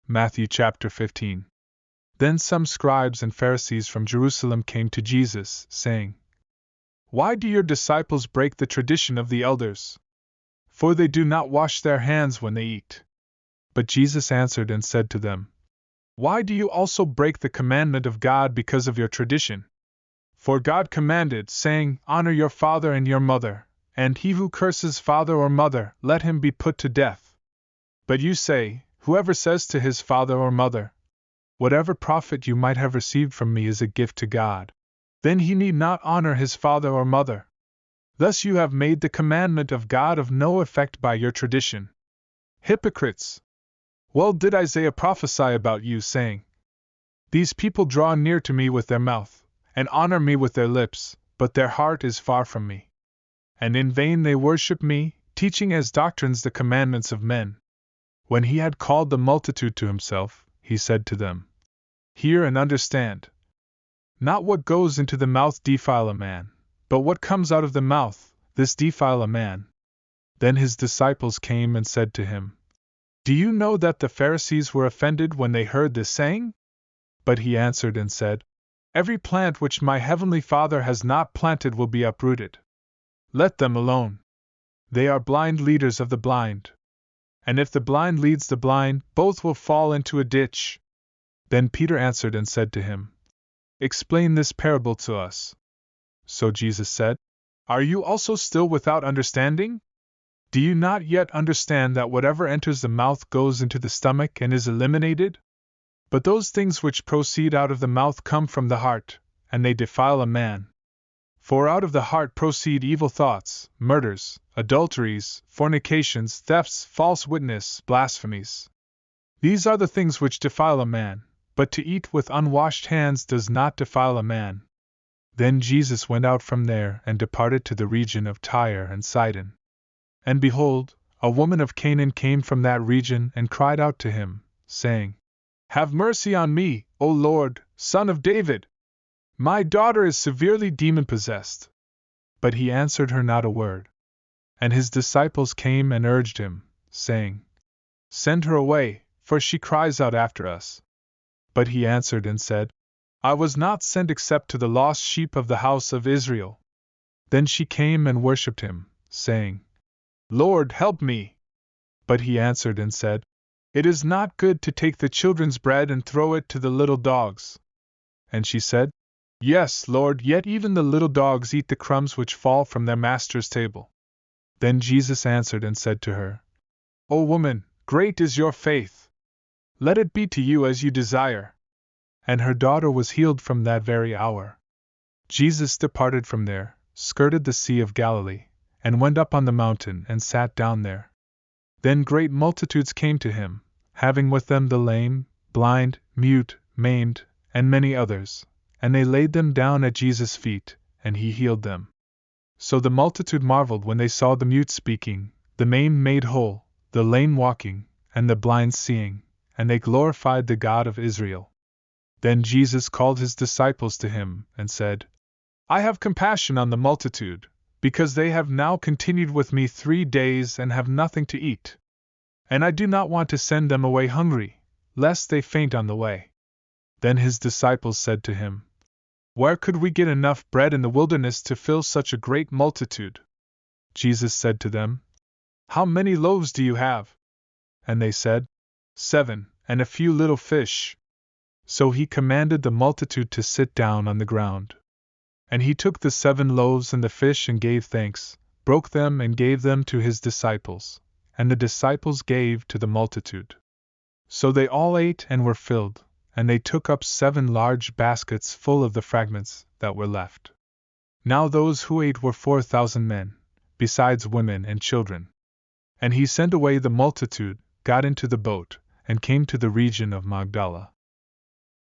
Matthew chapter 15. Then some scribes and Pharisees from Jerusalem came to Jesus, saying, "Why do your disciples break the tradition of the elders? For they do not wash their hands when they eat." But Jesus answered and said to them, "Why do you also break the commandment of God because of your tradition? For God commanded, saying, 'Honor your father and your mother,' and 'He who curses father or mother, let him be put to death.' But you say, 'Whoever says to his father or mother, whatever profit you might have received from me is a gift to God,' then he need not honor his father or mother. Thus you have made the commandment of God of no effect by your tradition. Hypocrites! Well did Isaiah prophesy about you, saying, 'These people draw near to me with their mouth, and honor me with their lips, but their heart is far from me. And in vain they worship me, teaching as doctrines the commandments of men.' When he had called the multitude to himself, he said to them, 'Hear and understand. Not what goes into the mouth defile a man, but what comes out of the mouth, this defile a man.' Then his disciples came and said to him, 'Do you know that the Pharisees were offended when they heard this saying?' But he answered and said, 'Every plant which my heavenly Father has not planted will be uprooted. Let them alone. They are blind leaders of the blind. And if the blind leads the blind, both will fall into a ditch.' Then Peter answered and said to him, 'Explain this parable to us.' So Jesus said, 'Are you also still without understanding? Do you not yet understand that whatever enters the mouth goes into the stomach and is eliminated? But those things which proceed out of the mouth come from the heart, and they defile a man. For out of the heart proceed evil thoughts, murders, adulteries, fornications, thefts, false witness, blasphemies. These are the things which defile a man, but to eat with unwashed hands does not defile a man." Then Jesus went out from there and departed to the region of Tyre and Sidon. And behold, a woman of Canaan came from that region and cried out to him, saying, "Have mercy on me, O Lord, Son of David! My daughter is severely demon-possessed." But he answered her not a word. And his disciples came and urged him, saying, "Send her away, for she cries out after us." But he answered and said, "I was not sent except to the lost sheep of the house of Israel." Then she came and worshipped him, saying, "Lord, help me." But he answered and said, "It is not good to take the children's bread and throw it to the little dogs." And she said, "Yes, Lord, yet even the little dogs eat the crumbs which fall from their master's table." Then Jesus answered and said to her, "O woman, great is your faith. Let it be to you as you desire." And her daughter was healed from that very hour. Jesus departed from there, skirted the Sea of Galilee, and went up on the mountain and sat down there. Then great multitudes came to him, having with them the lame, blind, mute, maimed, and many others, and they laid them down at Jesus' feet, and he healed them. So the multitude marveled when they saw the mute speaking, the maimed made whole, the lame walking, and the blind seeing, and they glorified the God of Israel. Then Jesus called his disciples to him, and said, "I have compassion on the multitude, because they have now continued with me 3 days and have nothing to eat. And I do not want to send them away hungry, lest they faint on the way." Then his disciples said to him, "Where could we get enough bread in the wilderness to fill such a great multitude?" Jesus said to them, "How many loaves do you have?" And they said, 7, and a few little fish. So he commanded the multitude to sit down on the ground. And he took the 7 loaves and the fish and gave thanks, broke them and gave them to his disciples, and the disciples gave to the multitude. So they all ate and were filled, and they took up 7 large baskets full of the fragments that were left. Now those who ate were 4,000 men, besides women and children. And he sent away the multitude, got into the boat, and came to the region of Magdala.